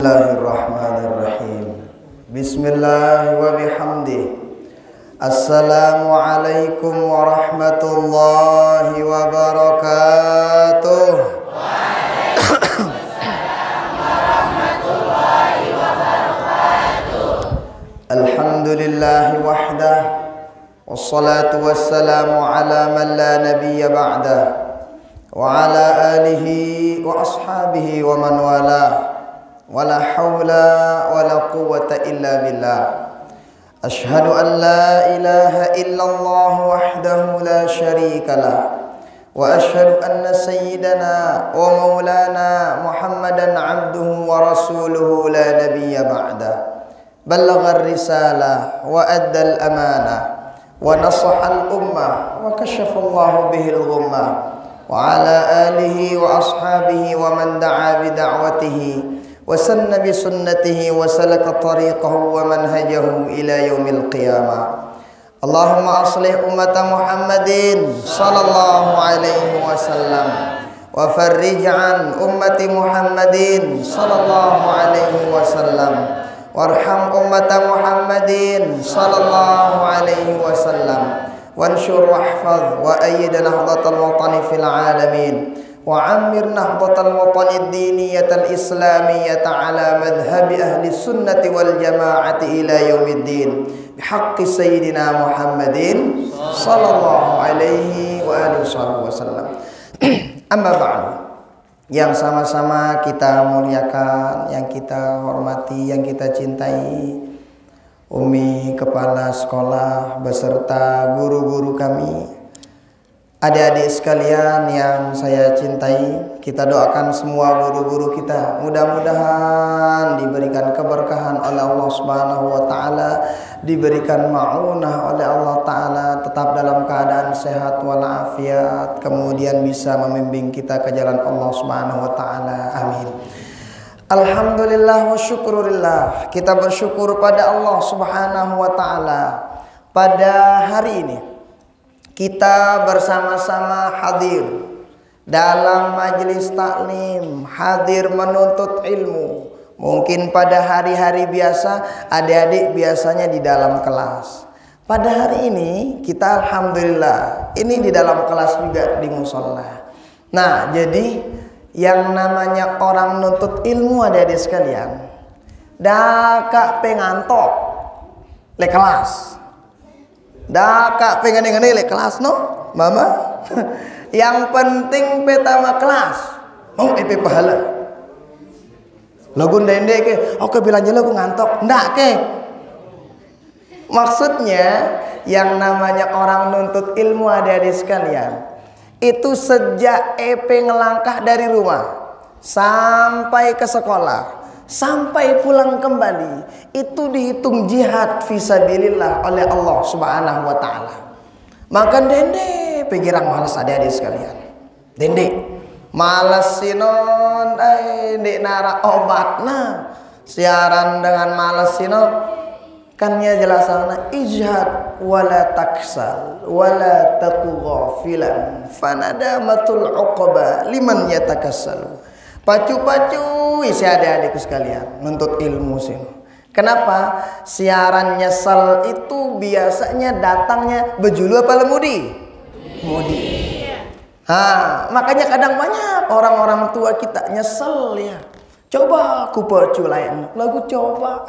Bismillahirrahmanirrahim. Bismillah wa bihamdih. Assalamualaikum warahmatullahi wabarakatuh. Waalaikumsalam warahmatullahi wabarakatuh. Alhamdulillahi wahdah, wassalatu wassalamu ala man la nabiyya ba'dah, wa ala alihi wa ashabihi wa man walah. Wala hawla wala quwwata illa billah. Ashhadu an la ilaha illallah wahdahu la syarika lah, wa ashhadu anna sayyidana wa maulana Muhammadan abduhu wa rasuluhu la nabiyya ba'dah. Ballagha ar-risalah wa adda al-amanah wa nasaha al-ummah wa kashafa Allahu bihi al-ghummah, wa ala alihi wa ashabihi wa man da'a bi da'watihi وسن بسنته وسلك طريقه ومنهجه إلى يوم القيامة. اللهم أصلح أمة محمد صلى الله عليه وسلم وفرج عن أمة محمد صلى الله عليه وسلم وارحم أمة محمد صلى الله عليه وسلم وانشر واحفظ وأيد نهضة الوطن في العالمين وعمر نهضة الوطن الدينية الإسلامية على مذهب أهل السنة والجماعة إلى يوم الدين بحق سيدنا محمد صلى الله عليه وآله وسلم. Amma ba'du. Yang sama-sama kita muliakan, yang kita hormati, yang kita cintai, Umi Kepala Sekolah beserta guru-guru kami, adik-adik sekalian yang saya cintai, kita doakan semua guru-guru kita mudah-mudahan diberikan keberkahan oleh Allah Subhanahu wa taala, diberikan ma'unah oleh Allah taala, tetap dalam keadaan sehat walafiat, kemudian bisa membimbing kita ke jalan Allah Subhanahu wa taala. Amin. Alhamdulillah wa syukurillah. Kita bersyukur pada Allah Subhanahu wa taala pada hari ini kita bersama-sama hadir dalam majelis taklim, hadir menuntut ilmu. Mungkin pada hari-hari biasa adik-adik biasanya di dalam kelas. Pada hari ini kita alhamdulillah ini di dalam kelas juga di musola. Nah, jadi yang namanya orang menuntut ilmu adik-adik sekalian, dak pengantok le kelas. Dak pengen lek kelas no, mama. Yang penting pertama kelas. Mau EP pahala. Lagu ndende ke, oke bilang je lagu ngantok. Ndak ke. Maksudnya yang namanya orang nuntut ilmu adik-adik sekalian, itu sejak EP ngelangkah dari rumah sampai ke sekolah, sampai pulang kembali, itu dihitung jihad fisabilillah oleh Allah Subhanahu wa taala. Makan dende pegirang malas adik-adik sekalian. Dende malas sinon dek nara obatna. Siaran dengan malas sinon kan ya jelasana ijhad wala taksal wala taqu ghafilan fanadamatul uqba liman yatakassalu. Pacu-pacu isi adik-adikku sekalian nuntut ilmu sih. Kenapa? Siaran nyesel itu biasanya datangnya bejulu apa lemudi? Mudi. Makanya kadang banyak orang-orang tua kita nyesel ya. Coba aku pacu lain lagu coba.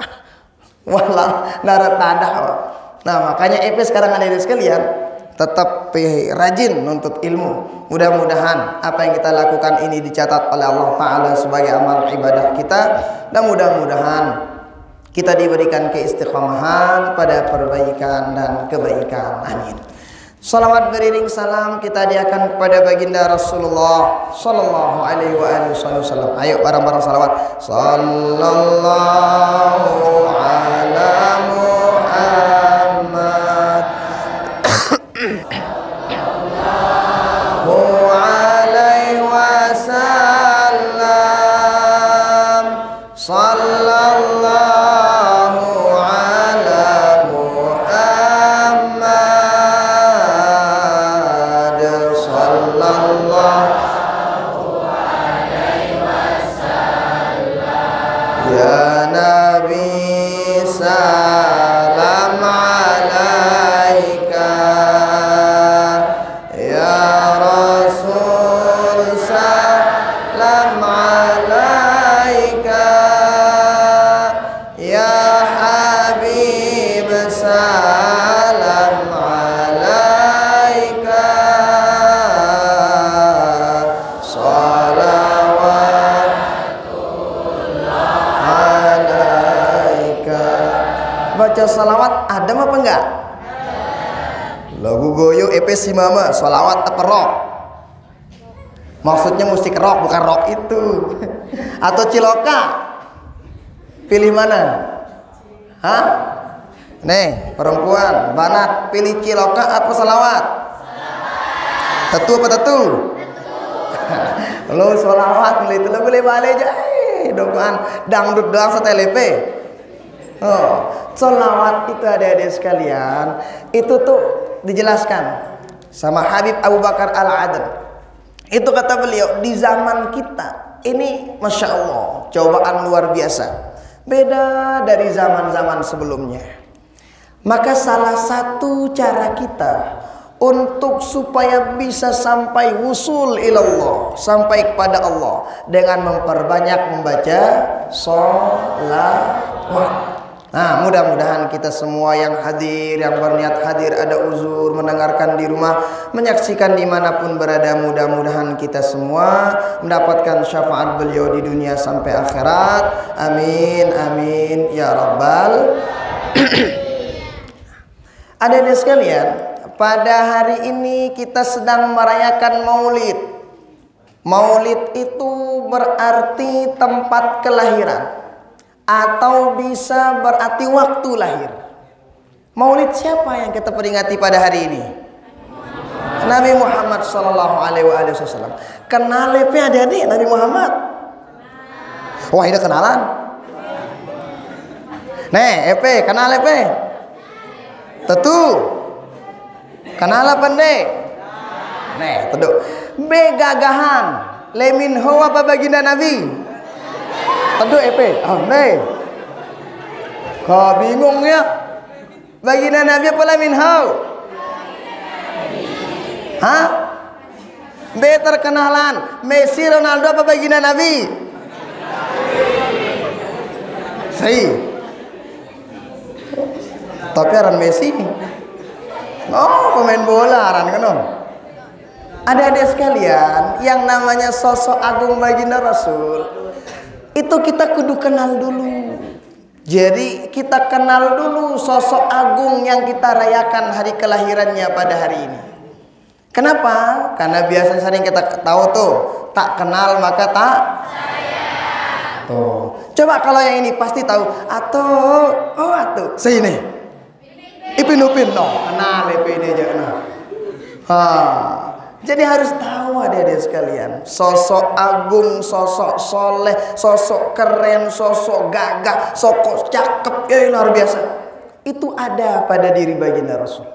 Walah darat tadah. Nah, makanya EP sekarang adik-adik sekalian tetap rajin nuntut ilmu. Mudah-mudahan apa yang kita lakukan ini dicatat oleh Allah Ta'ala sebagai amal ibadah kita. Dan mudah-mudahan kita diberikan keistiqomahan pada perbaikan dan kebaikan. Amin. Salawat beriring salam kita hadiahkan kepada baginda Rasulullah Sallallahu alaihi wasallam. Ayo bareng-bareng salawat. Sallallahu ala Muhammad. Sallallahu ala Muhammad. Sallallahu alaihi wasallam. Ya Nabi salam alaika, ya Rasul salam alaika, ya Habib salam alaika, baca salawat ada apa enggak? Lagu goyo EP si mama salawat apa rock? Maksudnya musik rock bukan rock itu. Atau ciloka? Pilih mana? Hah? Nih perempuan banat pilih ciloka apa salawat? Tetu apa tetu? Lo salawat milih itu lo boleh balik aja. Doang dangdut doang setelepe. Oh, sholawat itu adik-adik sekalian, itu tuh dijelaskan sama Habib Abu Bakar Al-Adl. Itu kata beliau, di zaman kita ini Masya Allah cobaan luar biasa, beda dari zaman-zaman sebelumnya. Maka salah satu cara kita untuk supaya bisa sampai wusul ilallah, sampai kepada Allah, dengan memperbanyak membaca sholawat. Nah, mudah-mudahan kita semua yang hadir, yang berniat hadir, ada uzur, mendengarkan di rumah, menyaksikan dimanapun berada, mudah-mudahan kita semua mendapatkan syafaat beliau di dunia sampai akhirat. Amin, amin, ya Rabbal. Adik-adik sekalian, pada hari ini kita sedang merayakan Maulid. Maulid itu berarti tempat kelahiran, atau bisa berarti waktu lahir. Maulid siapa yang kita peringati pada hari ini? Nabi Muhammad sallallahu alaihi wasallam. Kenal lepe adik-adik Nabi Muhammad? Wah, ini kenalan. Nih, epe, kenal lepe? Tentu. Kenal apa ndek? Nih, tentu. Begagahan. Lemin ho apa baginda Nabi? Tentu EP. Oh, nih. Kau bingung ya? Baginda Nabi apa lamin hau? Hah? B terkenalan. Messi, Ronaldo apa baginda Nabi? Sahih. Tapi aran Messi. Oh, pemain bola aran kan? Adik-adik sekalian, yang namanya sosok agung baginda Rasul itu kita kudu kenal dulu. Jadi kita kenal dulu sosok agung yang kita rayakan hari kelahirannya pada hari ini. Kenapa? Karena biasa sering kita tahu tuh, tak kenal maka tak sayang. Tuh. Coba kalau yang ini pasti tahu. Atau sini. Ipin Upin no, kenal Ipin aja kenal. Jadi harus tahu adik-adik sekalian, sosok agung, sosok soleh, sosok keren, sosok gagah, sosok cakep, luar biasa. Itu ada pada diri baginda Rasul.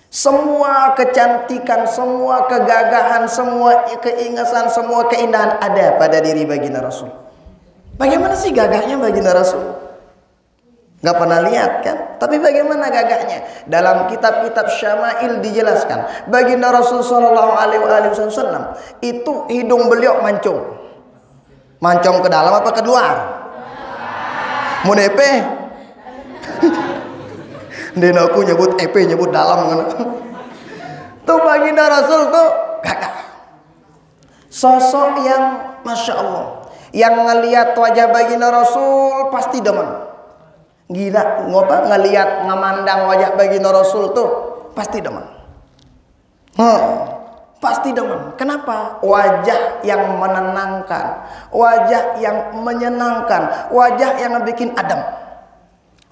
Semua kecantikan, semua kegagahan, semua keingetan, semua keindahan ada pada diri baginda Rasul. Bagaimana sih gagahnya baginda Rasul? Gak pernah lihat kan? Tapi bagaimana gagahnya? Dalam kitab-kitab Syama'il dijelaskan, baginda Rasul sallallahu alaihi wasallam itu hidung beliau mancung. Mancung ke dalam apa ke luar? Mau nepe? Dan aku nyebut epe, nyebut dalam. Tuh baginda Rasul tuh gagah. Sosok yang Masya Allah, yang ngelihat wajah baginda Rasul pasti demen. Gila, ngelihat ngamandang wajah baginda Rasul tuh pasti demen. Pasti demen. Kenapa? Wajah yang menenangkan, wajah yang menyenangkan, wajah yang bikin adem.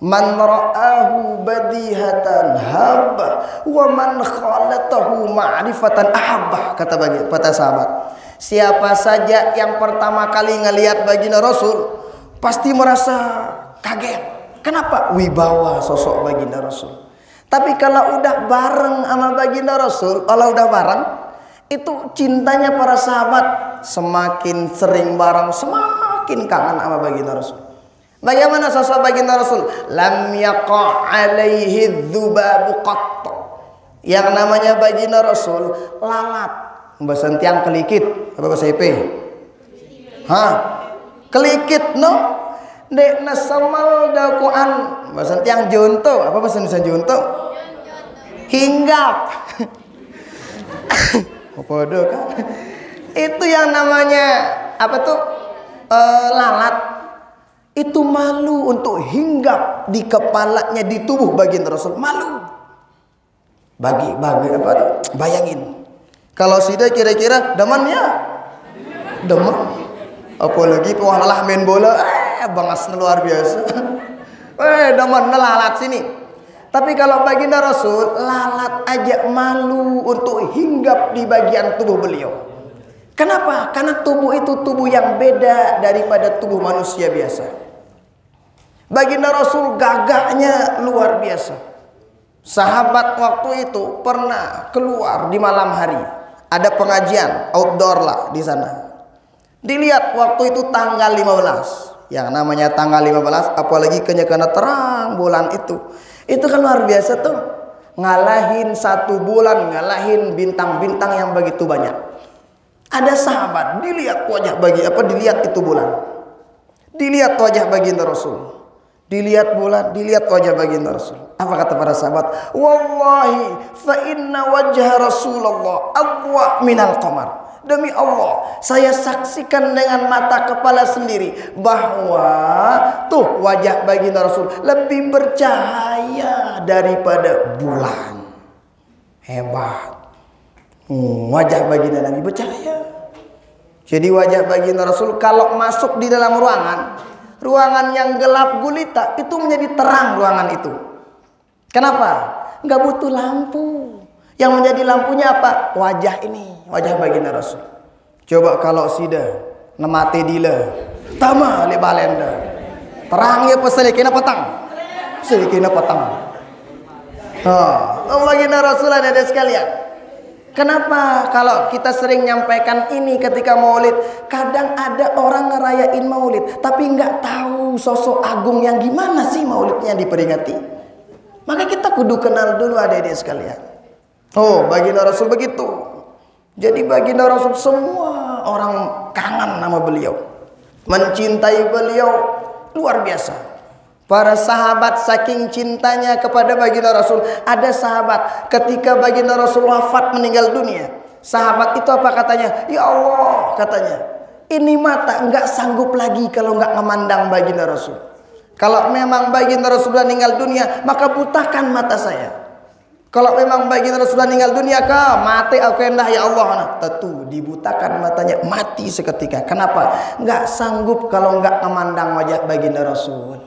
Man ra'ahu badihatan habba wa man khalatahu ma'rifatan ahabba, kata sahabat. Siapa saja yang pertama kali ngelihat baginda Rasul pasti merasa kaget. Kenapa? Wibawa sosok baginda Rasul. Tapi kalau udah bareng sama baginda Rasul, kalau udah bareng, itu cintanya para sahabat semakin sering bareng, semakin kangen sama baginda Rasul. Bagaimana sosok baginda Rasul? Lam yaqa' alaihi dzubabu qatt. Yang namanya baginda Rasul lalat. Bahasa tiang kelikit, apa bahasa IP? Kelikit no. Dek nasamal dakuan. Bahasa tiang jonto, apa bahasa Indonesia jonto? Hinggap. Bodoh kan? Itu yang namanya apa tuh? Lalat. Itu malu untuk hinggap di kepalanya, di tubuh baginda Rasul. Malu. Bagi apa tuh? Bayangin. Kalau sida kira-kira demannya? Deman. Apalagi wah main bola, bangas luar biasa. Deman lalat sini. Tapi kalau baginda Rasul, lalat aja malu untuk hinggap di bagian tubuh beliau. Kenapa? Karena tubuh itu tubuh yang beda daripada tubuh manusia biasa. Baginda Rasul gagahnya luar biasa. Sahabat waktu itu pernah keluar di malam hari. Ada pengajian outdoor lah di sana. Dilihat waktu itu tanggal 15. Yang namanya tanggal 15, apalagi karena terang bulan itu. Itu kan luar biasa tuh. Ngalahin 1 bulan, ngalahin bintang-bintang yang begitu banyak. Ada sahabat dilihat wajah dilihat itu bulan. Dilihat wajah baginda Rasul. Dilihat bulan, dilihat wajah baginda Rasul. Apa kata para sahabat? Wallahi fa inna wajha Rasulullah adwa minal qamar. Demi Allah, saya saksikan dengan mata kepala sendiri bahwa tuh wajah baginda Rasul lebih bercahaya daripada bulan. Hebat. Wajah baginda Nabi bercahaya. Jadi wajah baginda Rasul kalau masuk di dalam ruangan yang gelap gulita itu menjadi terang ruangan itu. Kenapa? Nggak butuh lampu. Yang menjadi lampunya apa? Wajah ini, wajah baginda Rasul. Coba kalau sida nemate dila, tama le balenda. Terang ya peselikina petang. Selikina petang. Baginda Rasul ada sekalian. Kenapa kalau kita sering nyampaikan ini ketika maulid, kadang ada orang ngerayain maulid tapi nggak tahu sosok agung yang gimana sih maulidnya diperingati. Maka kita kudu kenal dulu adik-adik sekalian. Baginda Rasul begitu. Jadi baginda Rasul semua orang kangen nama beliau, mencintai beliau luar biasa. Para sahabat saking cintanya kepada baginda Rasul, ada sahabat ketika baginda Rasul wafat meninggal dunia, sahabat itu apa katanya? Ya Allah, katanya, ini mata enggak sanggup lagi kalau enggak memandang baginda Rasul. Kalau memang baginda Rasul sudah meninggal dunia, maka butakan mata saya. Kalau memang baginda Rasul sudah meninggal dunia, mati aku endah ya Allah. Nah, tentu dibutakan matanya, mati seketika. Kenapa? Enggak sanggup kalau enggak memandang wajah baginda Rasul.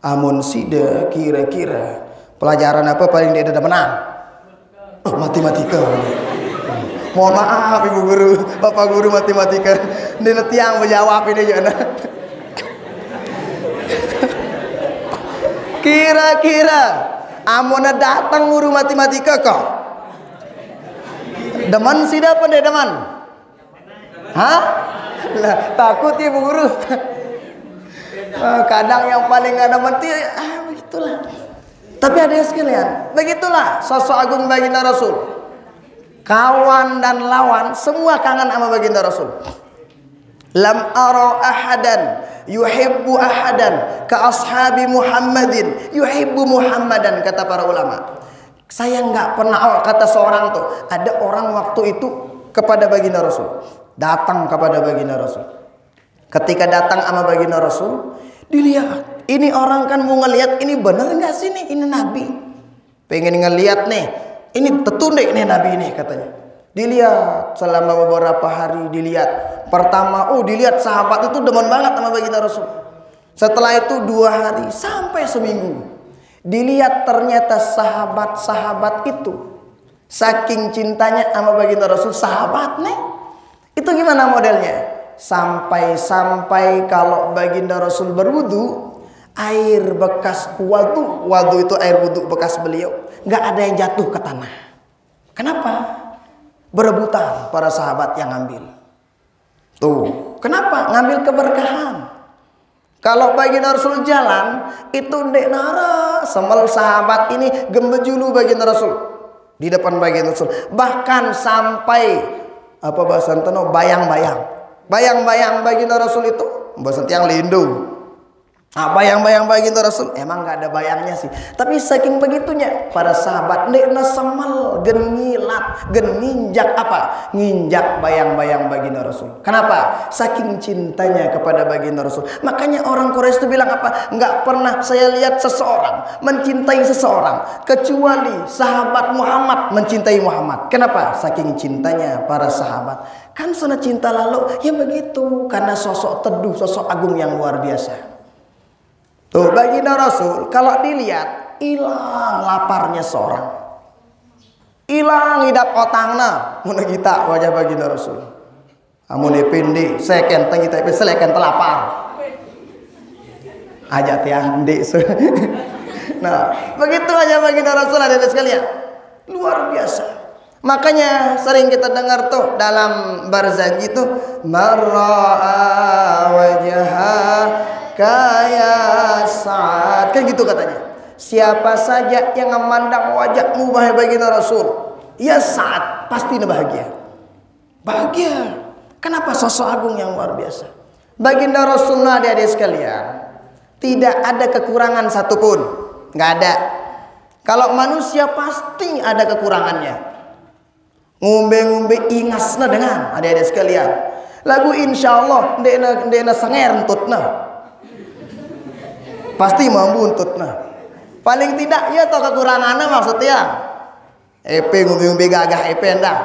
Amun sida kira-kira pelajaran apa paling dia ada menang? Matematika. Mohon maaf ibu guru, bapak guru matematika. Dia tiang menjawab ini aja. Kira-kira amun datang guru matematika kok? Deman sida apa deh deman? Lah takut ibu guru. Kadang yang paling ada mati begitulah. Tapi ada sekalian, begitulah sosok agung baginda Rasul. Kawan dan lawan semua kangen sama baginda Rasul. Lam ara ahadan yuhibbu ahadan ka ashabi Muhammadin yuhibbu Muhammadan, kata para ulama. Saya nggak pernah kata seorang tuh, ada orang waktu itu kepada baginda Rasul, datang kepada baginda Rasul. Ketika datang sama baginda Rasul, dilihat, ini orang kan mau ngelihat ini benar nggak sih nih, ini Nabi. Pengen ngelihat nih, ini tetundek nih Nabi ini katanya. Dilihat selama beberapa hari dilihat. Pertama, dilihat sahabat itu demen banget sama baginda Rasul. Setelah itu 2 hari sampai seminggu. Dilihat ternyata sahabat-sahabat itu saking cintanya sama baginda Rasul, sahabat nih. Itu gimana modelnya? Sampai-sampai kalau baginda Rasul berwudu, air bekas wadu itu air wudu bekas beliau, nggak ada yang jatuh ke tanah. Kenapa? Berebutan para sahabat yang ngambil. Tuh, kenapa? Ngambil keberkahan. Kalau baginda Rasul jalan, itu ndek nara semel sahabat ini gembejulu baginda Rasul di depan baginda Rasul. Bahkan sampai apa bahasa Anteno bayang-bayang. Bayang-bayang baginda Rasul itu bahasa tiang lindu. Nah, bayang-bayang baginda Rasul emang nggak ada bayangnya sih. Tapi saking begitunya para sahabat ndek na semel gengilat, geninjak apa? Nginjak bayang-bayang baginda Rasul. Kenapa? Saking cintanya kepada baginda Rasul. Makanya orang Quraisy itu bilang apa? Nggak pernah saya lihat seseorang mencintai seseorang kecuali sahabat Muhammad mencintai Muhammad. Kenapa? Saking cintanya para sahabat. Kan sana cinta lalu ya begitu, karena sosok teduh, sosok agung yang luar biasa. Tuh baginda Rasul kalau dilihat hilang laparnya seorang, hilang hidup otangna mun kita wajah baginda Rasul. Amun epindi seken teng kita seleken telapar. Aja tiang di. Nah, begitu aja baginda Rasul ada sekalian. Luar biasa. Makanya sering kita dengar tuh dalam Barzanji itu marra wajha kaya saat, kan gitu katanya. Siapa saja yang memandang wajahmu wahai baginda Rasul, ya saat pasti bahagia. Bahagia. Kenapa? Sosok agung yang luar biasa. Baginda Rasulullah adik-adik sekalian, tidak ada kekurangan satupun, nggak ada. Kalau manusia pasti ada kekurangannya. Ngombe-ngombe ingasna dengan adik-adik sekalian. Lagu insyaallah ndena sanger entutna. Pasti mampu untut nah. Paling tidak ya toh kekurangannya maksudnya. Ngumbi-ngumbi gagah ndak.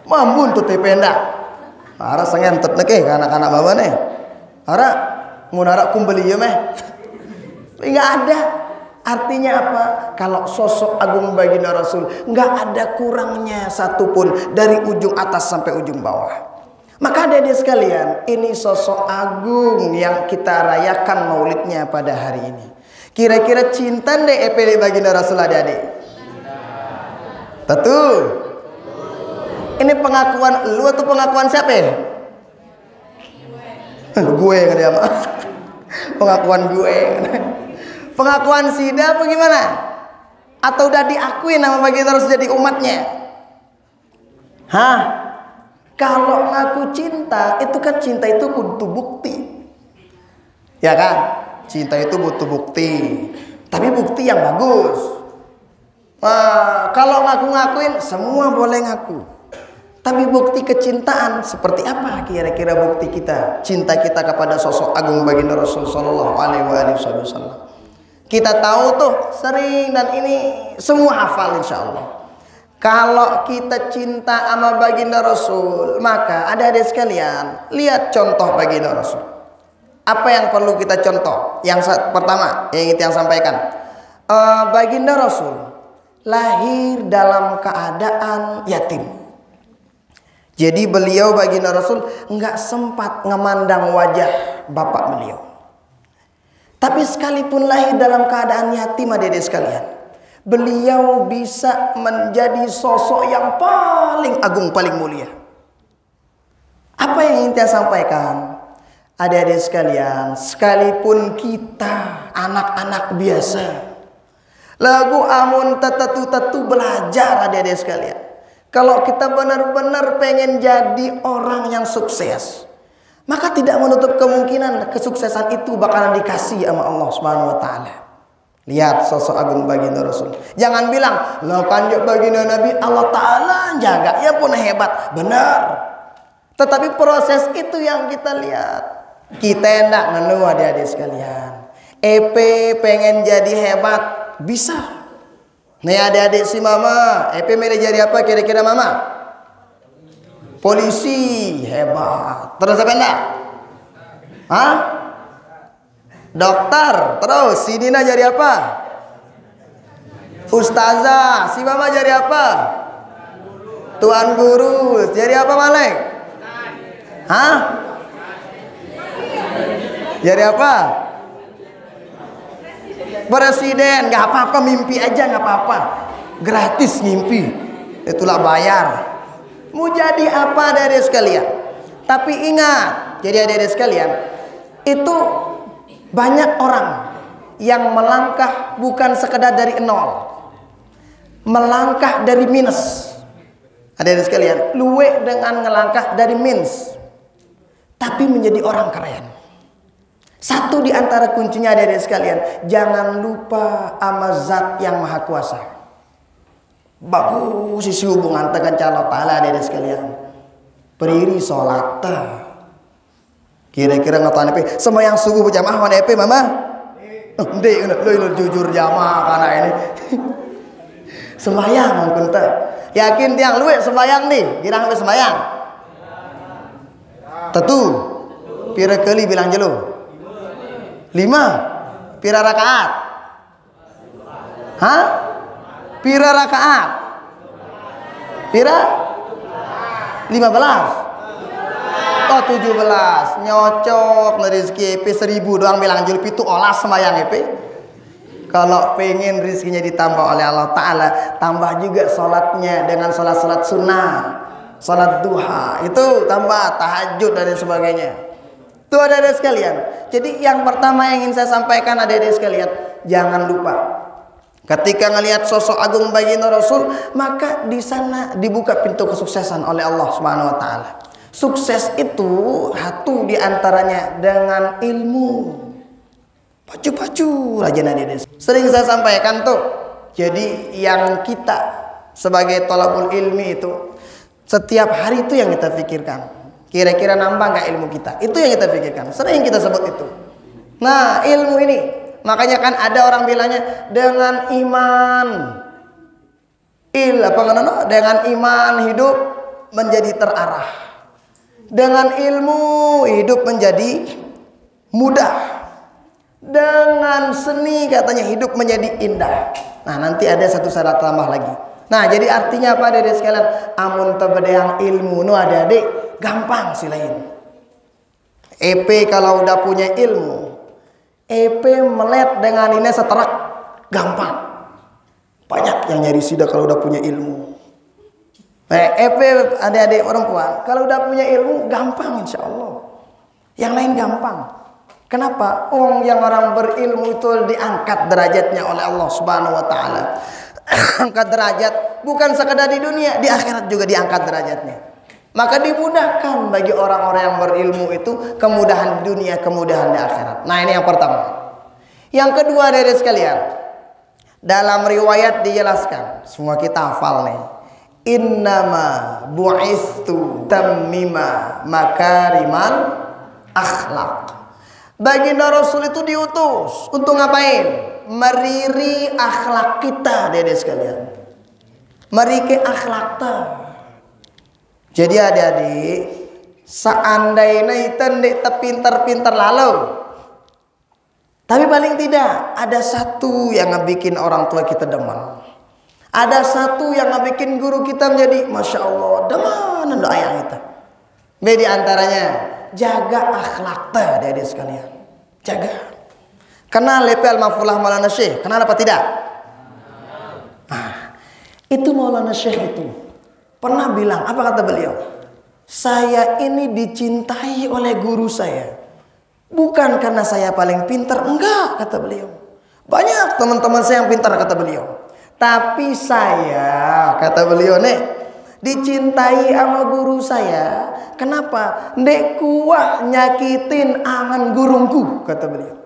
Mampu untut ndak. Ara sangen untut ke anak-anak bawa nih. Ara ngunara kumbeli ya meh. Enggak ada. Artinya apa? Kalau sosok agung baginda Rasul enggak ada kurangnya satupun dari ujung atas sampai ujung bawah. Maka adik-adik sekalian, ini sosok agung yang kita rayakan maulidnya pada hari ini. Kira-kira cinta deh EPD baginda Rasul adik-adik? Tentu. Ini pengakuan lu atau pengakuan siapa ya? Gue kan dia mah. Pengakuan gue. Pengakuan Sida apa gimana? Atau udah diakui nama baginda Rasul jadi umatnya? Hah? Kalau ngaku cinta, itu kan cinta itu butuh bukti. Ya kan? Cinta itu butuh bukti. Tapi bukti yang bagus. Nah, kalau ngaku-ngakuin, semua boleh ngaku. Tapi bukti kecintaan, seperti apa kira-kira bukti kita? Cinta kita kepada sosok agung baginda Rasul sallallahu alaihi wasallam. Kita tahu tuh sering dan ini semua hafal insyaallah. Kalau kita cinta sama baginda Rasul, maka adik-adik sekalian, lihat contoh baginda Rasul. Apa yang perlu kita contoh? Yang pertama, yang kita sampaikan, baginda Rasul lahir dalam keadaan yatim. Jadi beliau baginda Rasul nggak sempat ngemandang wajah bapak beliau. Tapi sekalipun lahir dalam keadaan yatim adik-adik sekalian, beliau bisa menjadi sosok yang paling agung, paling mulia. Apa yang ingin saya sampaikan? Adik-adik sekalian, sekalipun kita anak-anak biasa, lagu amun tetu belajar adik-adik sekalian. Kalau kita benar-benar pengen jadi orang yang sukses, maka tidak menutup kemungkinan kesuksesan itu bakalan dikasih sama Allah Subhanahu wa taala. Lihat sosok agung baginda Rasul. Jangan bilang, "Lah kan baginda Nabi Allah taala jaga." Ya pun hebat, benar. Tetapi proses itu yang kita lihat. Kita hendak ngenu adik-adik sekalian. EP pengen jadi hebat, bisa. Nih adik-adik si mama, EP mau jadi apa kira-kira mama? Polisi, hebat. Terus apa enggak? Hah? Dokter. Terus si Nina jadi apa? Ustazah. Si mama jadi apa? Tuan guru. Jadi apa Malek? Hah? Jadi apa? Presiden. Gak apa-apa, mimpi aja gak apa-apa. Gratis mimpi. Itulah bayar. Mau jadi apa adik-adik sekalian? Tapi ingat, jadi adik-adik sekalian, itu Banyak orang yang melangkah bukan sekedar dari nol, melangkah dari minus. Ada sekalian, luwe dengan ngelangkah dari minus, tapi menjadi orang keren. Satu di antara kuncinya ada sekalian, jangan lupa sama Zat yang Maha Kuasa. Bagus sisi hubungan dengan Allah Ta'ala ada sekalian. Periri sholat. Kira-kira ngatakan EP, sembahyang subuh berjamaah mana EP mama? Ndek, lo jujur jamaah karena ini. Sembahyang mungkin tak. Yakin tiang luwe sembahyang nih, girang luwe sembahyang. Tentu. Pira kali bilang jelo? 5. Pira rakaat? Hah? Pira rakaat? Pira? 15. Oh 17. Nyocok rezeki EP 1000 doang bilang jelo pitu olas sembahyang EP. Kalau pengen rezekinya ditambah oleh Allah Ta'ala, tambah juga sholatnya dengan sholat-sholat sunnah, sholat duha, itu tambah tahajud dan sebagainya. Itu ada sekalian. Jadi yang pertama yang ingin saya sampaikan ada sekalian, jangan lupa ketika ngelihat sosok agung baginda Rasul, maka di sana dibuka pintu kesuksesan oleh Allah Subhanahu Wa Ta'ala. Sukses itu satu diantaranya dengan ilmu. Pacu-pacu rajin ada. Sering saya sampaikan tuh. Jadi yang kita sebagai thalabul ilmi itu setiap hari itu yang kita pikirkan. Kira-kira nambah nggak ilmu kita? Itu yang kita pikirkan. Sering kita sebut itu. Nah ilmu ini, makanya kan ada orang bilangnya dengan iman, dengan iman hidup menjadi terarah. Dengan ilmu hidup menjadi mudah. Dengan seni katanya hidup menjadi indah. Nah nanti ada satu syarat tambah lagi. Nah jadi artinya apa adik sekalian? Amun tebedang ilmu nu ada adik gampang silain. EP kalau udah punya ilmu, EP melet dengan ini seterak gampang. Banyak yang nyari sida kalau udah punya ilmu. EP adik-adik perempuan kalau udah punya ilmu gampang insya Allah. Yang lain gampang. Kenapa? Yang orang berilmu itu diangkat derajatnya oleh Allah Subhanahu Wa Ta'ala. Angkat derajat bukan sekedar di dunia, di akhirat juga diangkat derajatnya. Maka dimudahkan bagi orang-orang yang berilmu itu kemudahan di dunia, kemudahan di akhirat. Nah ini yang pertama. Yang kedua dari sekalian, dalam riwayat dijelaskan, semua kita hafal nih. Innama bu'istu tammima makarimal akhlak. Baginda Rasul itu diutus untuk ngapain? Meriri akhlak kita, dede sekalian. Meriki akhlak ta. Jadi adik-adik, seandainya itu ndek terpintar-pintar lalu, tapi paling tidak ada satu yang ngebikin orang tua kita demen. Ada satu yang ngebikin guru kita menjadi Masya Allah demen doa yang kita. Di antaranya jaga akhlak ta, adik-adik sekalian. Jaga. Kenal lepel mafulah Maulana Syekh? Kenal apa tidak? Nah, itu Maulana Syekh itu pernah bilang, apa kata beliau? Saya ini dicintai oleh guru saya. Bukan karena saya paling pintar, enggak, kata beliau. Banyak teman-teman saya yang pintar, kata beliau. Tapi saya, kata beliau, nih, dicintai sama guru saya. Kenapa? Ndek kuah nyakitin angan gurungku, kata beliau.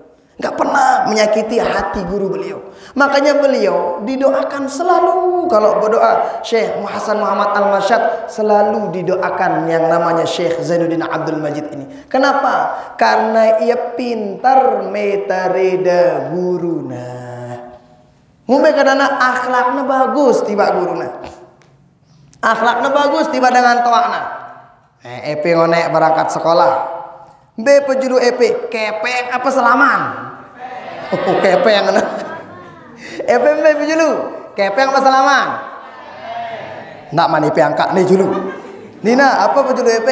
Gak pernah menyakiti hati guru beliau. Makanya beliau didoakan selalu. Kalau berdoa Syekh Hasan Muhammad Al-Masyad selalu didoakan yang namanya Syekh Zainuddin Abdul Majid ini. Kenapa? Karena ia pintar metareda guruna. Ngombe kadana akhlaknya bagus tiba guruna. Akhlaknya bagus tiba dengan toakna. EP ngonek berangkat sekolah. B pejuru EP kepeng apa selaman? Oh kepeng ana. EP B pejulu kepeng apa selaman? Ndak mani EP angkat nih julu. Nina apa pejulu EP?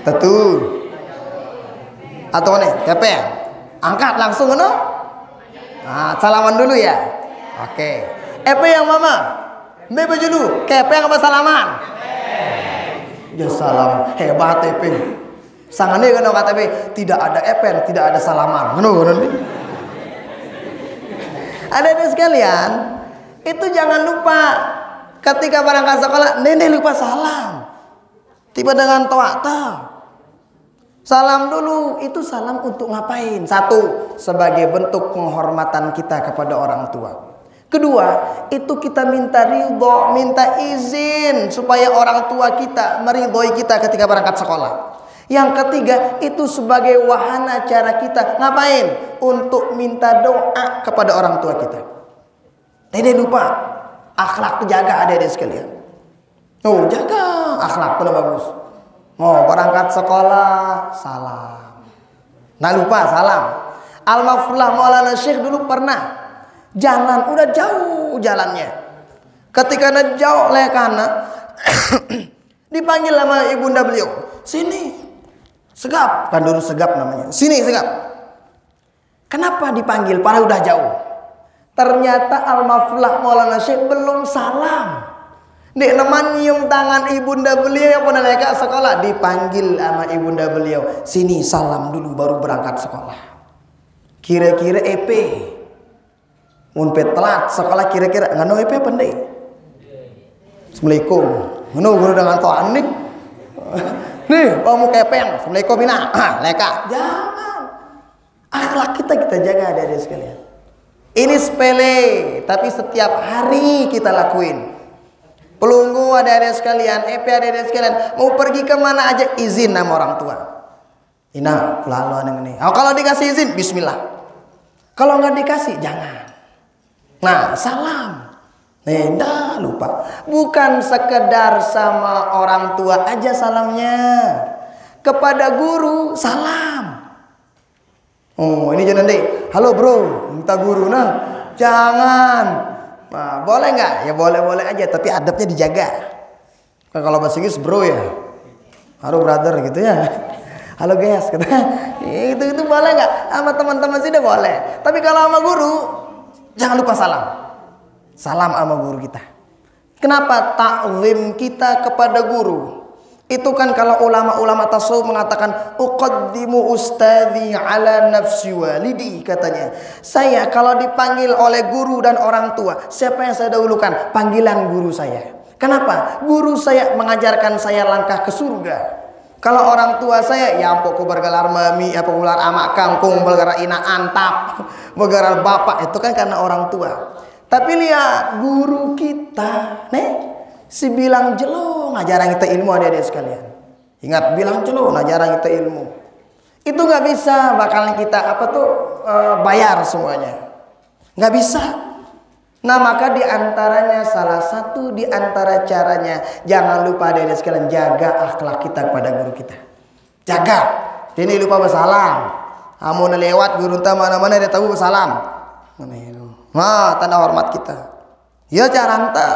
Tentu. Atau nih kepeng. Angkat langsung ngono. Nah, salaman dulu ya. Oke. EP yang mama. B pejulu kepeng apa salaman? Ya salam hebat EP. Sangane kan KTP tidak ada epen, tidak ada salaman. Adik-adik sekalian, itu jangan lupa ketika berangkat sekolah, nenek lupa salam. Tiba dengan to'ata. Salam dulu, itu salam untuk ngapain? Satu, sebagai bentuk penghormatan kita kepada orang tua. Kedua, itu kita minta ridho, minta izin supaya orang tua kita meridhoi kita ketika berangkat sekolah. Yang ketiga, itu sebagai wahana cara kita ngapain? Untuk minta doa kepada orang tua kita. Tidak lupa, akhlak itu jaga adik-adik sekalian. Oh, jaga akhlak itu bagus. Mau berangkat sekolah, salam. Nah lupa salam. Al-Mafullah Maulana Syekh dulu pernah jalan, udah jauh jalannya. Ketika udah jauh lekana, dipanggil sama ibunda beliau. Sini. Segap, kan dulu Segap namanya. Sini Segap. Kenapa dipanggil? Padahal udah jauh. Ternyata Al-Mafullah Maulana Syekh belum salam. Dek neman nyium tangan ibunda beliau yang pernah naik ke sekolah. Dipanggil sama ibunda beliau. Sini salam dulu baru berangkat sekolah. Kira-kira EP. Unpet telat sekolah kira-kira. Ngano EP pendek. Assalamualaikum. Ngano guru dengan toan nih. Nih, kamu kepeng. Assalamualaikum Bina. Leka. Jangan. Akhlak kita jaga adik-adik sekalian. Ini sepele, tapi setiap hari kita lakuin. Pelunggu adik-adik sekalian, EP adik-adik sekalian, mau pergi kemana aja izin sama orang tua. Ina, lalu ini. Kalau dikasih izin, bismillah. Kalau nggak dikasih, jangan. Nah, salam. Nih, dah lupa. Bukan sekedar sama orang tua aja salamnya. Kepada guru, salam. Oh, ini jangan deh. Halo bro, minta guru nah. Jangan. Nah, boleh nggak? Ya boleh-boleh aja, tapi adabnya dijaga. Kan kalau bahasa Inggris bro ya. Halo brother gitu ya. Halo guys, kata. Itu boleh nggak? Sama teman-teman sini boleh. Tapi kalau sama guru, jangan lupa salam. Salam sama guru kita. Kenapa takzim kita kepada guru? Itu kan kalau ulama-ulama tasawuf mengatakan uqaddimu ustadzi ala nafsi walidi, katanya. Saya kalau dipanggil oleh guru dan orang tua, siapa yang saya dahulukan? Panggilan guru saya. Kenapa? Guru saya mengajarkan saya langkah ke surga. Kalau orang tua saya, ya ampoko bergelar mami, apa ular amak kangkung, bergelar ina antap, bergelar bapak, itu kan karena orang tua. Tapi lihat guru kita, nih, si bilang jelo ngajaran kita ilmu adik-adik sekalian. Ingat, bilang jelo ngajaran kita ilmu. Itu nggak bisa bakalan kita bayar semuanya. Nggak bisa. Nah maka diantaranya salah satu diantara caranya, jangan lupa adik-adik sekalian jaga akhlak kita kepada guru kita. Jaga. Ini lupa bersalam. Kamu lewat guru entah mana-mana dia tahu bersalam. Mana itu? Nah, tanda hormat kita. Ya cara anta.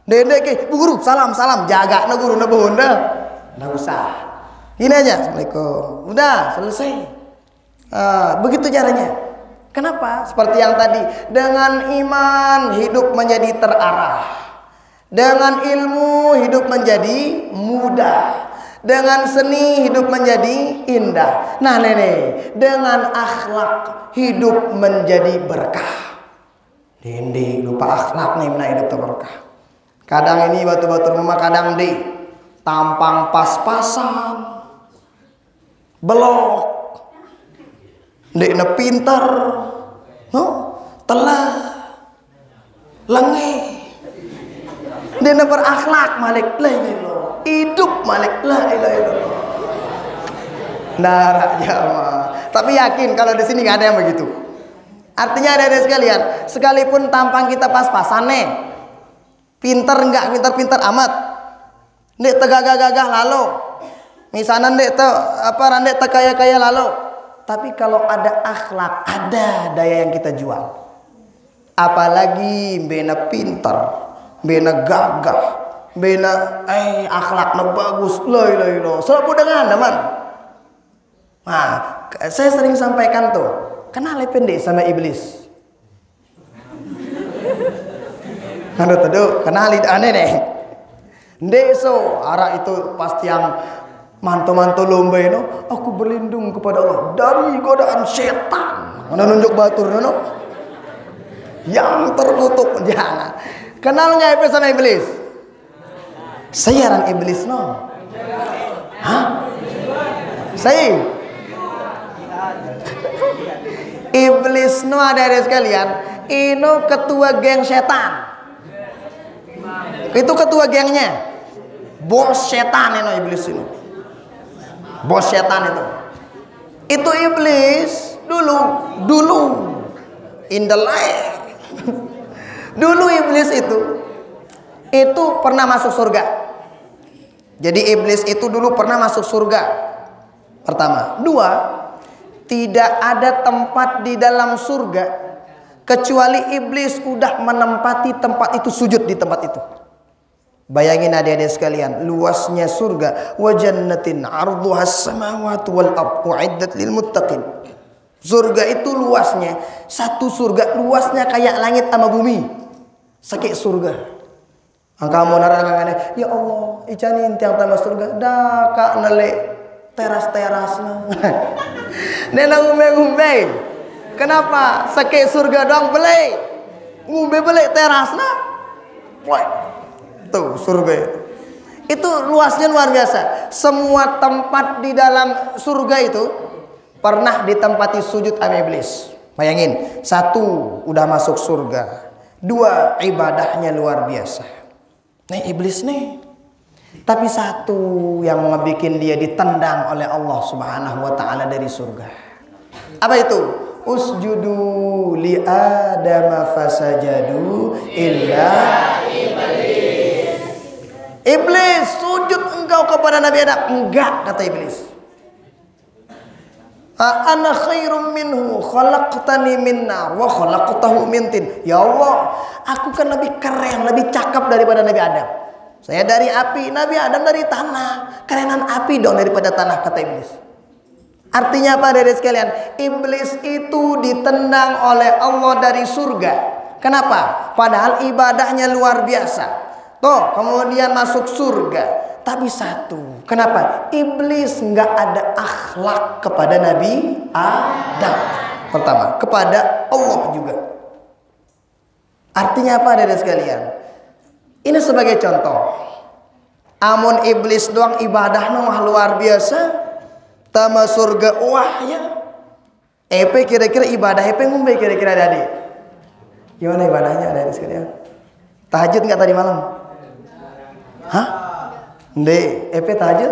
Dedek ke, bu guru, salam, jaga na guru na bunda. Nggak usah. Ini aja, assalamualaikum. Udah, selesai. Begitu caranya. Kenapa? Seperti yang tadi, dengan iman hidup menjadi terarah. Dengan ilmu hidup menjadi mudah. Dengan seni hidup menjadi indah. Nah nenek, dengan akhlak hidup menjadi berkah. Dende lupa akhlak nih mana hidup berkah. Kadang ini batu-batu rumah, kadang di tampang pas-pasan, belok, dek ne pintar, no, telah, lenge, dek ne berakhlak malik lah hidup malik lah Darah jamaah. Tapi yakin kalau di sini nggak ada yang begitu. Artinya ada sekalian, sekalipun tampang kita pas-pasan nih, pinter enggak pinter-pinter amat, ndek tegagah-gagah lalu, misalnya ndek randek kaya-kaya lalu, tapi kalau ada akhlak, ada daya yang kita jual. Apalagi bena pinter, bena gagah, bena akhlaknya bagus, loh, selalu dengan teman. Nah, saya sering sampaikan tuh, kenal pendek sama iblis. Anda tahu kenali aneh deh. Deso arah itu pasti yang Manto-manto lomba no, aku berlindung kepada Allah dari godaan setan. Mana nunjuk batur no? Yang terkutuk. Jangan. Kenal nggak iblis sama iblis? Sayaran iblis no. Hah? Saya iblis no ada sekalian. Ino ketua geng setan. Itu ketua gengnya. Bos setan ini iblis ini. Bos setan itu. Itu iblis dulu in the life. Dulu iblis itu pernah masuk surga. Jadi iblis itu dulu pernah masuk surga. Pertama, dua, tidak ada tempat di dalam surga kecuali iblis udah menempati tempat itu, sujud di tempat itu. Bayangin adik-adik sekalian, luasnya surga, wa jannatin 'arduhas samawati wal ardh u'iddat lil muttaqin. Surga itu luasnya, satu surga luasnya kayak langit sama bumi. Sakit surga. Kamu narangan, ya Allah, icanin tiang tambah surga, dah kak nele teras-teras nah. Nenang ngumbe-ngumbe. Kenapa? Sakit surga dong beli. Ngumbe beli teras nah. Tuh surga itu luasnya luar biasa. Semua tempat di dalam surga itu pernah ditempati sujud sama iblis. Bayangin, satu udah masuk surga, dua ibadahnya luar biasa. Nih iblis nih. Tapi satu yang ngebikin dia ditendang oleh Allah Subhanahu wa taala dari surga. Apa itu? Usjudu li Adama fasajadu illa iblis. Iblis, sujud engkau kepada Nabi Adam. Enggak, kata iblis. Ana khairum minhu khalaqtani min nar wa khalaqtahu min tin. Ya Allah, aku kan lebih keren, lebih cakep daripada Nabi Adam. Saya dari api, Nabi Adam dari tanah. Kerenan api dong daripada tanah, kata iblis. Artinya apa dari sekalian? Iblis itu ditendang oleh Allah dari surga. Kenapa? Padahal ibadahnya luar biasa. Tuh, kemudian masuk surga. Tapi satu, kenapa? Iblis nggak ada akhlak kepada Nabi Adam. Pertama, kepada Allah juga. Artinya apa dari sekalian? Ini sebagai contoh. Amun iblis doang ibadah wah luar biasa. Tama surga wahnya. Epe kira-kira ibadah epe ngumbe kira-kira adik. Gimana ibadahnya adik sekalian? Tahajud nggak tadi malam? Hah? Nde, epe tahajud?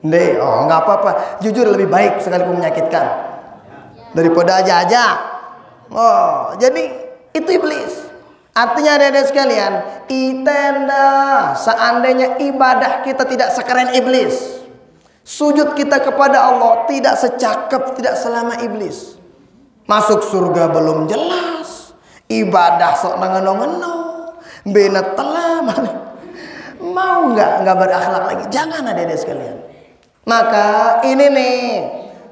Nde, oh nggak apa-apa. Jujur lebih baik sekalipun menyakitkan daripada aja-aja. Oh, jadi itu iblis. Artinya ada sekalian, itenda seandainya ibadah kita tidak sekeren iblis, sujud kita kepada Allah tidak secakep, tidak selama iblis. Masuk surga belum jelas, ibadah sok ngeno-ngeno, benet telah mau nggak berakhlak lagi. Jangan ada sekalian. Maka ini nih,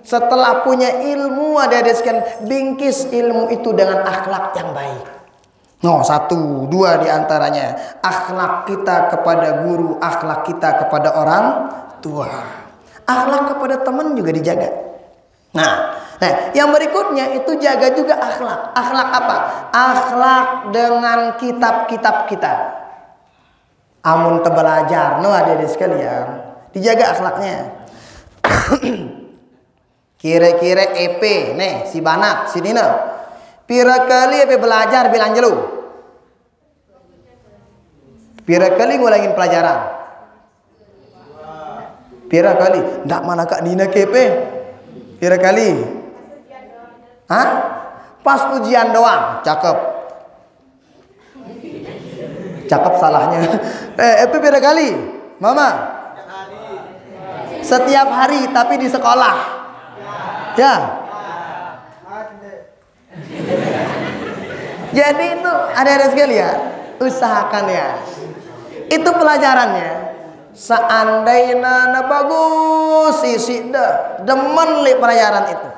setelah punya ilmu ada sekalian, bingkis ilmu itu dengan akhlak yang baik. No, satu, dua diantaranya akhlak kita kepada guru, akhlak kita kepada orang tua, akhlak kepada teman juga dijaga. Nah, yang berikutnya itu jaga juga akhlak. Akhlak apa? Akhlak dengan kitab-kitab kita. Amun belajar, no ada sekalian, dijaga akhlaknya. Kira-kira EP, nih si Banat, sini no. Pira kali EP belajar bilang jelu. Pira kali ngulangin pelajaran. Pira kali, ndak mana kak Nina kepe. Pira kali. Hah? Pas ujian doang, cakep. Cakep salahnya. EP pira kali? Mama? Setiap hari tapi di sekolah. Ya. Jadi itu ada sekalian, usahakan ya. Itu pelajarannya. Seandainya na bagus isi demen li pelajaran itu.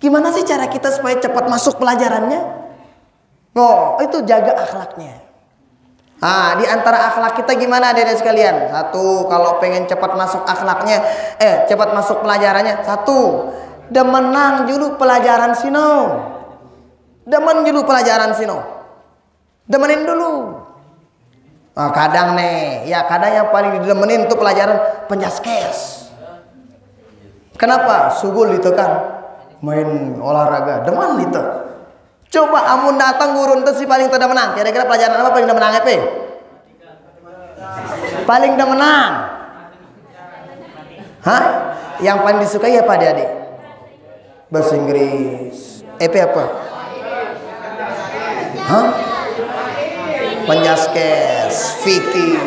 Gimana sih cara kita supaya cepat masuk pelajarannya? Oh, itu jaga akhlaknya. Di antara akhlak kita gimana adik-adik sekalian? Satu, kalau pengen cepat masuk akhlaknya, cepat masuk pelajarannya. Satu, demenang dulu pelajaran sino. Demen dulu pelajaran sino. Demenin dulu. Kadang kadang yang paling didemenin itu pelajaran penjaskes. Kenapa? Sugul itu kan main olahraga, demen itu. Coba amun datang guru itu si paling tidak menang. Kira-kira pelajaran apa paling tidak menang apa? Paling tidak menang. Yang paling disukai apa adik-adik? Bahasa Inggris. apa? Penjaskes, Viti.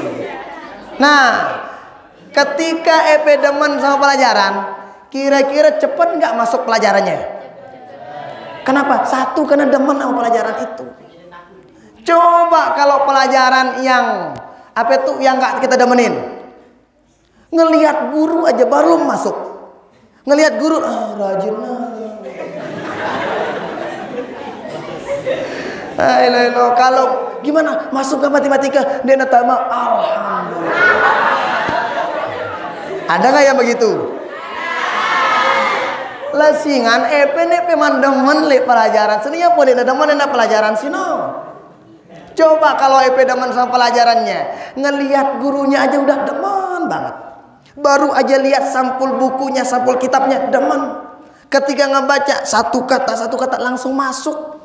Nah, ketika demen sama pelajaran, kira-kira cepet nggak masuk pelajarannya? Kenapa? Satu, karena demen sama pelajaran itu. Coba kalau pelajaran yang yang nggak kita demenin, ngelihat guru aja baru masuk. Ngelihat guru, rajin. Kalau gimana masuk ke matematika, dia natama, alhamdulillah. Ada nggak yang begitu? Lasingan mandemen le pelajaran seninya boleh demen enak pelajaran sino. Coba kalau demen sama pelajarannya, ngelihat gurunya aja udah demen banget. Baru aja lihat sampul bukunya, sampul kitabnya, demen. Ketika ngebaca satu kata langsung masuk.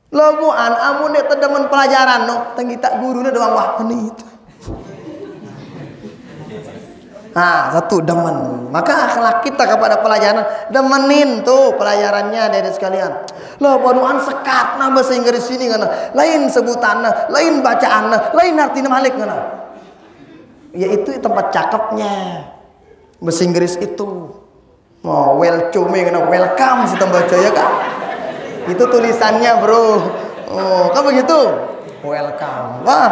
Logoan amun dia demen pelajaran tenggita gurunya doang wah itu. Satu demen. Maka akhlak kita kepada pelajaran, demenin tuh pelajarannya dari sekalian. Lah panuan sekat bahasa Inggris ini kan. Lain sebutannya, lain bacaannya, lain artinya malik kan. Yaitu tempat cakepnya. Bahasa Inggris itu. Welcome sih baca ya kan. Itu tulisannya, Bro. Kan begitu? Welcome. Wah.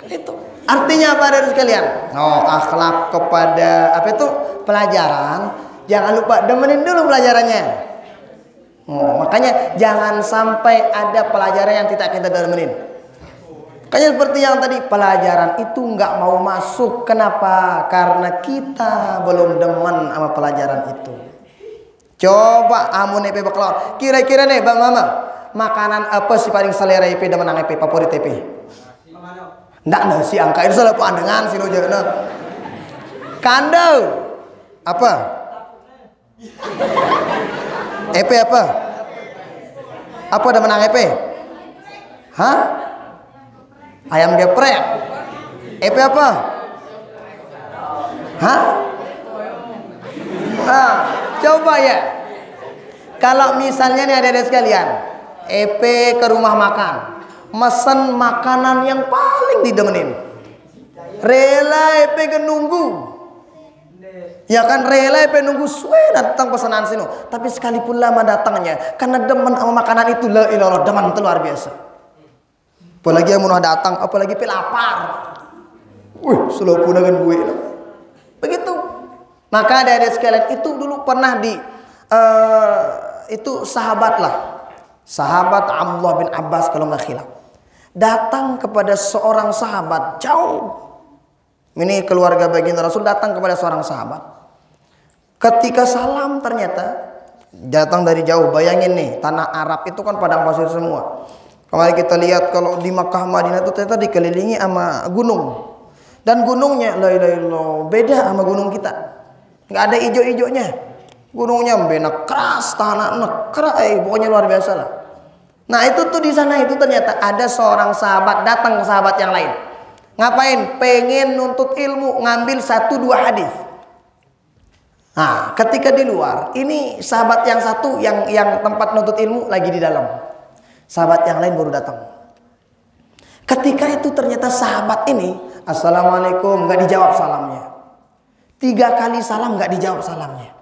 Itu artinya apa dari sekalian? Akhlak kepada pelajaran, jangan lupa demenin dulu pelajarannya. Makanya jangan sampai ada pelajaran yang tidak kita demenin. Makanya seperti yang tadi, pelajaran itu nggak mau masuk. Kenapa? Karena kita belum demen sama pelajaran itu. Coba amun baklawat. Kira-kira nih Bang Mama, makanan apa sih paling selera demen favorit Nggak nasi angka itu salah pandangan sih nojana. Kandau apa? Apa? Apa udah menang Ayam geprek. Apa? Coba ya. Kalau misalnya nih ada sekalian, ke rumah makan. Mesen makanan yang paling didemenin, rela nunggu, ya kan, rela nunggu suwe datang pesanan sini. Tapi sekalipun lama datangnya, karena demen sama makanan itu, la ilallah, demen itu luar biasa. Apalagi yang mau datang, apalagi pelapar, selalu dengan gue, begitu. Maka dari sekalian itu dulu pernah itu sahabat Abdullah bin Abbas kalau nggak khilaf. Datang kepada seorang sahabat jauh. Ini keluarga baginda Rasul datang kepada seorang sahabat. Ketika salam ternyata datang dari jauh. Bayangin nih, tanah Arab itu kan padang pasir semua. Kemarin kita lihat kalau di Makkah Madinah itu ternyata dikelilingi sama gunung. Dan gunungnya beda sama gunung kita. Nggak ada ijo-ijonya. Gunungnya benak keras, tanah keras, pokoknya luar biasa lah. Nah itu tuh di sana itu ternyata ada seorang sahabat datang ke sahabat yang lain. Ngapain? Pengen nuntut ilmu, ngambil 1-2 hadis. Nah ketika di luar, ini sahabat yang satu yang tempat nuntut ilmu lagi di dalam. Sahabat yang lain baru datang. Ketika itu ternyata sahabat ini, assalamualaikum, nggak dijawab salamnya. 3 kali salam nggak dijawab salamnya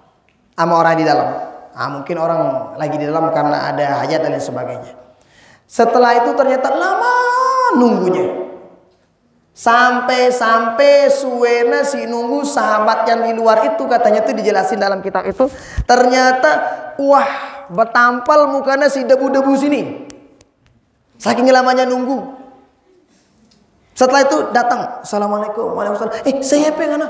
sama orang di dalam. Mungkin orang lagi di dalam karena ada hajat dan lain sebagainya. Setelah itu ternyata lama nunggunya. Sampai suwena si nunggu sahabat yang di luar itu, katanya itu dijelasin dalam kitab itu. Ternyata betampal mukanya si debu-debu sini. Saking lamanya nunggu. Setelah itu datang, assalamualaikum, waalaikumsalam. Saya apa ngana?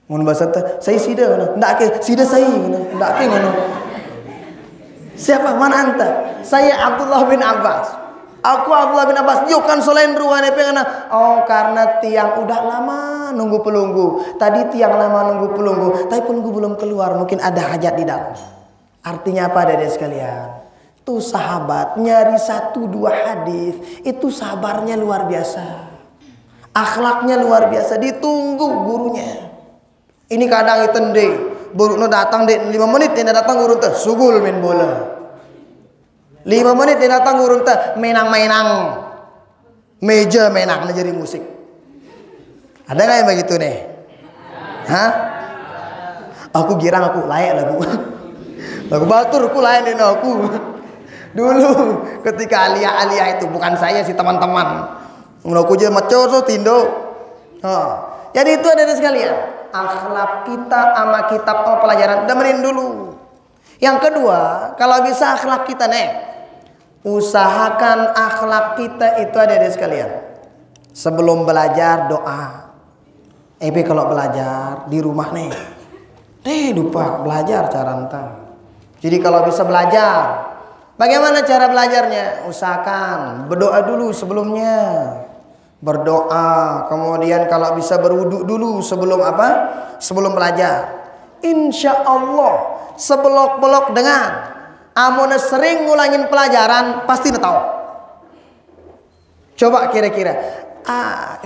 Mun bahasa saya sida ngana? Ndak ke sida saya ngana? Ndak ke ngana? Siapa? Mana anta? Saya Abdullah bin Abbas. Aku Abdullah bin Abbas. Yo kan selain ruangan apa ngana? Oh, karena tiang udah lama nunggu pelunggu. Tadi tiang lama nunggu pelunggu, tapi pelunggu belum keluar. Mungkin ada hajat di dalam. Artinya apa, adik-adik sekalian? Tuh sahabat nyari 1-2 hadis, itu sabarnya luar biasa. Akhlaknya luar biasa, ditunggu gurunya. Ini kadang itende, burukno datang dek 5 menit dia datang guru teh sugul main bola. 5 menit dia datang guru teh menang-menang. Meja menang jadi musik. Ada nggak yang begitu nih? Hah? Aku girang aku layak lagu. Lagu batur aku layak nih aku. Dulu ketika alia itu bukan saya sih teman-teman. Aku aja macor so tindo. Jadi itu ada sekalian. Akhlak kita sama kitab pelajaran dengerin dulu. Yang kedua, kalau bisa akhlak kita nih, usahakan akhlak kita itu ada sekalian. Sebelum belajar doa. Kalau belajar di rumah nih, lupa belajar cara entah. Jadi kalau bisa belajar, bagaimana cara belajarnya? Usahakan berdoa dulu sebelumnya. Berdoa, kemudian kalau bisa berwudu dulu sebelum apa? Sebelum belajar. Insya Allah sebelok-belok dengan amun sering ngulangin pelajaran pasti tahu. Coba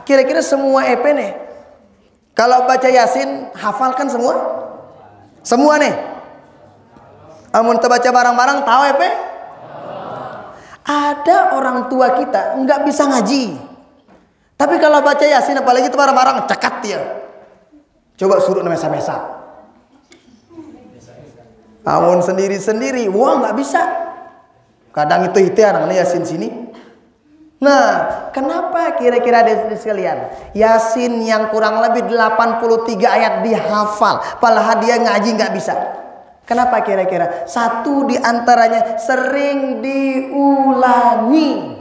kira-kira semua EP nih. Kalau baca Yasin hafalkan semua? Semua nih. Amun terbaca barang-barang tahu EP? Ada orang tua kita nggak bisa ngaji. Tapi kalau baca Yasin apalagi itu barang-barang cekat dia. Coba suruh mesa-mesa. Amun sendiri-sendiri, wah nggak bisa. Kadang itu anaknya Yasin sini. Nah, kenapa kira-kira ada sekalian? Yasin yang kurang lebih 83 ayat dihafal, padahal dia ngaji nggak bisa. Kenapa kira-kira? Satu di antaranya sering diulangi.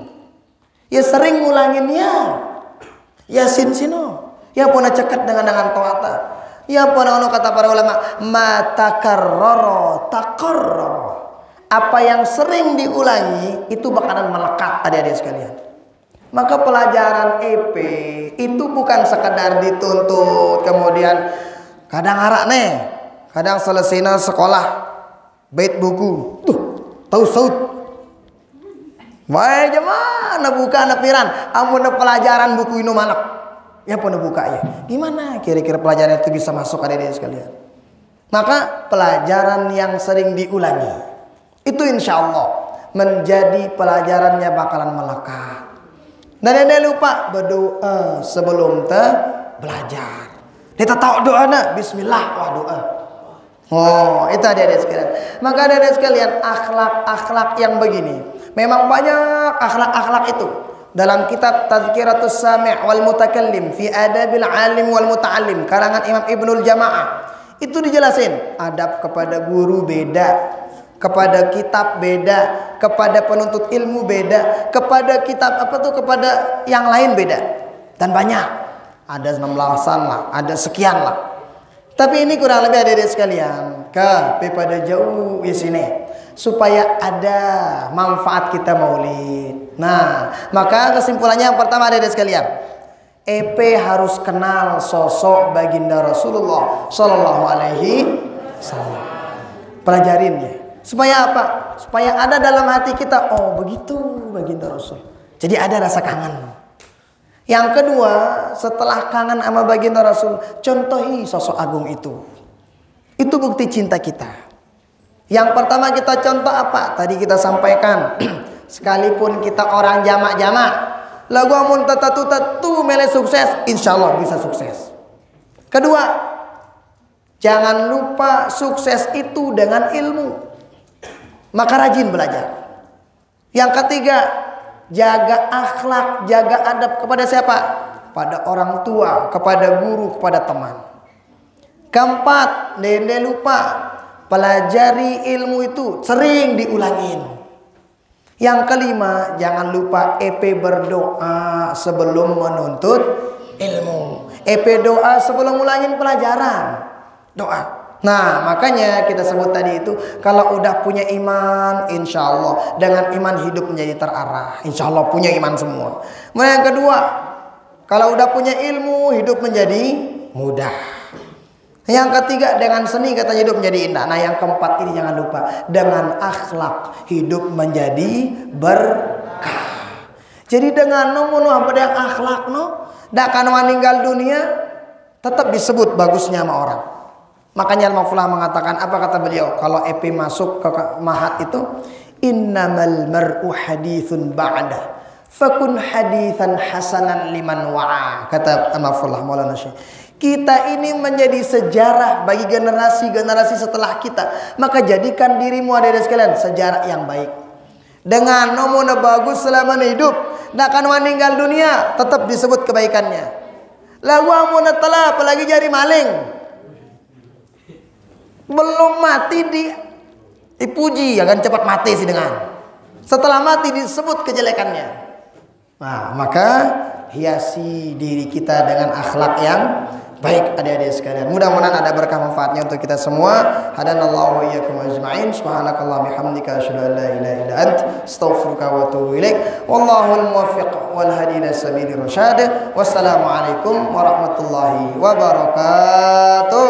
Ya sering ngulanginnya. Yasin sino, ya pun cekat dengan tawata. Ya pun kata para ulama, matakarrara takarrara. Apa yang sering diulangi itu bakalan melekat, adik-adik sekalian. Maka pelajaran EP itu bukan sekedar dituntut kemudian kadang harak nih, kadang selesainya sekolah bait buku tuh tahu saut. Wah, mana buka piran? Amun pelajaran buku ini malak. Ya pun buka ya. Gimana kira-kira pelajaran itu bisa masuk adik-adik sekalian? Maka pelajaran yang sering diulangi itu insya Allah menjadi pelajarannya bakalan melekat. Dan anda lupa berdoa sebelum belajar. Kita tahu doa nak Bismillah doa. Oh, itu adik-adik sekalian. Maka adik-adik sekalian, akhlak-akhlak yang begini memang banyak akhlak-akhlak itu. Dalam kitab Tazkiratus Sami' wal Mutakallim fi Adabil Alim wal Muta'allim karangan Imam Ibnul Jamaah, itu dijelasin adab kepada guru beda, kepada kitab beda, kepada penuntut ilmu beda, kepada kitab kepada yang lain beda. Dan banyak. Ada 16-an lah, ada sekian lah. Tapi ini kurang lebih adik-adik sekalian, pada jauh di sini supaya ada manfaat kita maulid. Nah, maka kesimpulannya yang pertama adik-adik sekalian, EP harus kenal sosok baginda Rasulullah Sallallahu Alaihi Wasallam. Pelajarinnya. Supaya apa? Supaya ada dalam hati kita, oh begitu baginda Rasul. Jadi ada rasa kangen. Yang kedua, setelah kangen sama baginda Rasul, contohi sosok agung itu. Itu bukti cinta kita. Yang pertama kita contoh apa? Tadi kita sampaikan, sekalipun kita orang jamak-jamak, lagu amun tatu mele sukses, insya Allah bisa sukses. Kedua, jangan lupa sukses itu dengan ilmu. Maka rajin belajar. Yang ketiga, jaga akhlak, jaga adab kepada siapa? Pada orang tua, kepada guru, kepada teman. Keempat, jangan lupa pelajari ilmu itu sering diulangin. Yang kelima, jangan lupa EP berdoa sebelum menuntut ilmu. EP doa sebelum mulai pelajaran. Doa. Nah, makanya kita sebut tadi itu, kalau udah punya iman, insya Allah dengan iman hidup menjadi terarah. Insya Allah punya iman semua. Kemudian yang kedua, kalau udah punya ilmu, hidup menjadi mudah. Yang ketiga, dengan seni katanya hidup menjadi indah. Nah, yang keempat ini jangan lupa, dengan akhlak hidup menjadi berkah. Jadi dengan nomor yang akhlak dak akan meninggal dunia tetap disebut bagusnya sama orang. Makanya Al-Maflah mengatakan, apa kata beliau kalau EP masuk ke mahat itu, innamal mar'u haditsun ba'da fakun haditsan hasanan liman wa'a. Kata Al-Maflah Maulana Syekh, kita ini menjadi sejarah bagi generasi-generasi setelah kita. Maka jadikan dirimu adik-adik sekalian sejarah yang baik. Dengan nomor bagus selama hidup, tidak akan meninggal dunia, tetap disebut kebaikannya. Lagu amun telah apalagi jadi maling, belum mati dipuji, akan cepat mati sih dengan. Setelah mati disebut kejelekannya. Nah, maka hiasi diri kita dengan akhlak yang baik adik-adik sekalian. Mudah-mudahan ada berkah manfaatnya untuk kita semua. Hadanallahu wa iyyakum ajma'in. Subhanakallah bihamdika asyhadu an la ilaha illa ant astaghfiruka wa atubu ilaik. Wallahul muwaffiq wal hadi ila sabilir rasyad. Wassalamualaikum warahmatullahi wabarakatuh.